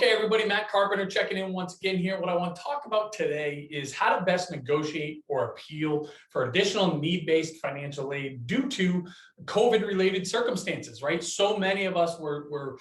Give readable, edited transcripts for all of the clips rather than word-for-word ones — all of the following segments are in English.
Okay, everybody, Matt Carpenter checking in once again here. What I want to talk about today is how to best negotiate or appeal for additional need-based financial aid due to COVID-related circumstances, right? So many of us were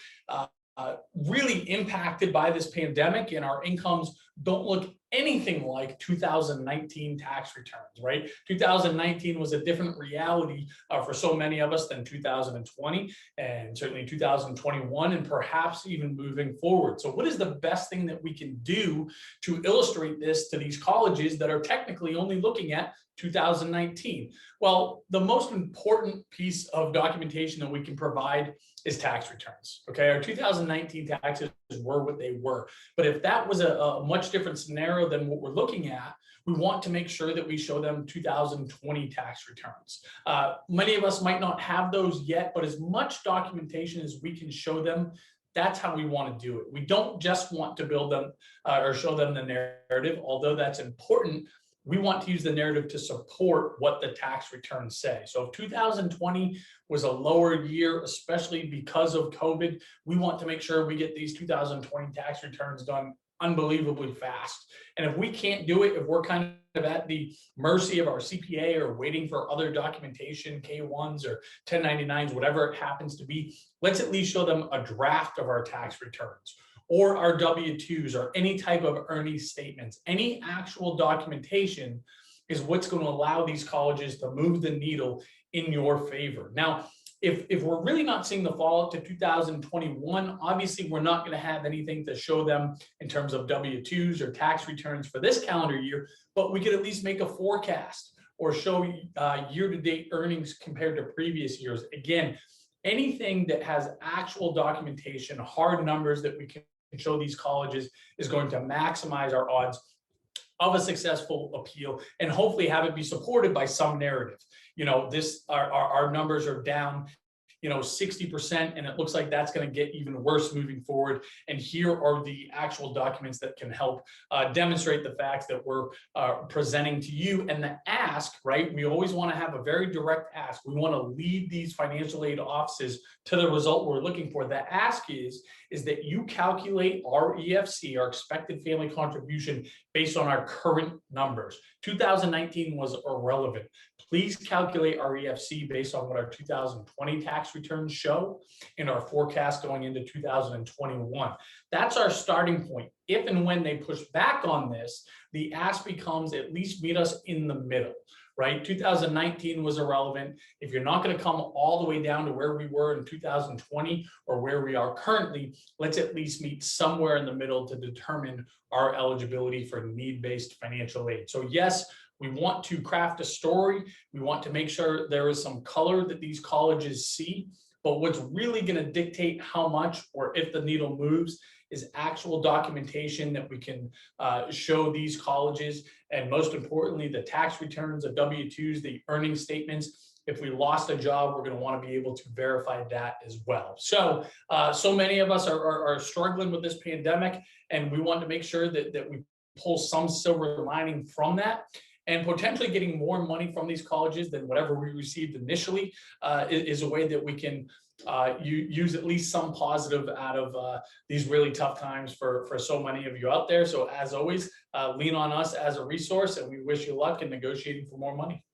really impacted by this pandemic, and our incomes don't look anything like 2019 tax returns, right? 2019 was a different reality for so many of us than 2020 and certainly 2021 and perhaps even moving forward. So what is the best thing that we can do to illustrate this to these colleges that are technically only looking at 2019? Well, the most important piece of documentation that we can provide is tax returns. Okay, our 2019 taxes were what they were. But if that was a much different scenario than what we're looking at, we want to make sure that we show them 2020 tax returns. Many of us might not have those yet, but as much documentation as we can show them, that's how we want to do it. We don't just want to build them or show them the narrative, although that's important. We want to use the narrative to support what the tax returns say. So if 2020 was a lower year, especially because of COVID, we want to make sure we get these 2020 tax returns done unbelievably fast. And if we can't do it, if we're kind of at the mercy of our CPA or waiting for other documentation, K-1s or 1099s, whatever it happens to be, let's at least show them a draft of our tax returns, or our W-2s, or any type of earnings statements. Any actual documentation is what's going to allow these colleges to move the needle in your favor. Now, if we're really not seeing the fallout to 2021, obviously we're not going to have anything to show them in terms of W-2s or tax returns for this calendar year, but we could at least make a forecast or show year-to-date earnings compared to previous years. Again, anything that has actual documentation, hard numbers that we can show these colleges is going to maximize our odds of a successful appeal and hopefully have it be supported by some narrative. You know, our numbers are down 60%, and it looks like that's going to get even worse moving forward. And here are the actual documents that can help demonstrate the facts that we're presenting to you. And the ask, right? We always want to have a very direct ask. We want to lead these financial aid offices to the result we're looking for. The ask is that you calculate our EFC, our expected family contribution, based on our current numbers. 2019 was irrelevant. Please calculate our EFC based on what our 2020 tax returns show and our forecast going into 2021. That's our starting point. If and when they push back on this, the ask becomes at least meet us in the middle, right? 2019 was irrelevant. If you're not going to come all the way down to where we were in 2020 or where we are currently, let's at least meet somewhere in the middle to determine our eligibility for need-based financial aid. So yes, we want to craft a story. We want to make sure there is some color that these colleges see, but what's really going to dictate how much or if the needle moves is actual documentation that we can show these colleges, and most importantly, the tax returns, the W-2s, the earnings statements. If we lost a job, we're going to want to be able to verify that as well. So, so many of us are struggling with this pandemic, and we want to make sure that we pull some silver lining from that. And potentially getting more money from these colleges than whatever we received initially is a way that we can use at least some positive out of these really tough times for so many of you out there. So as always, lean on us as a resource, and we wish you luck in negotiating for more money.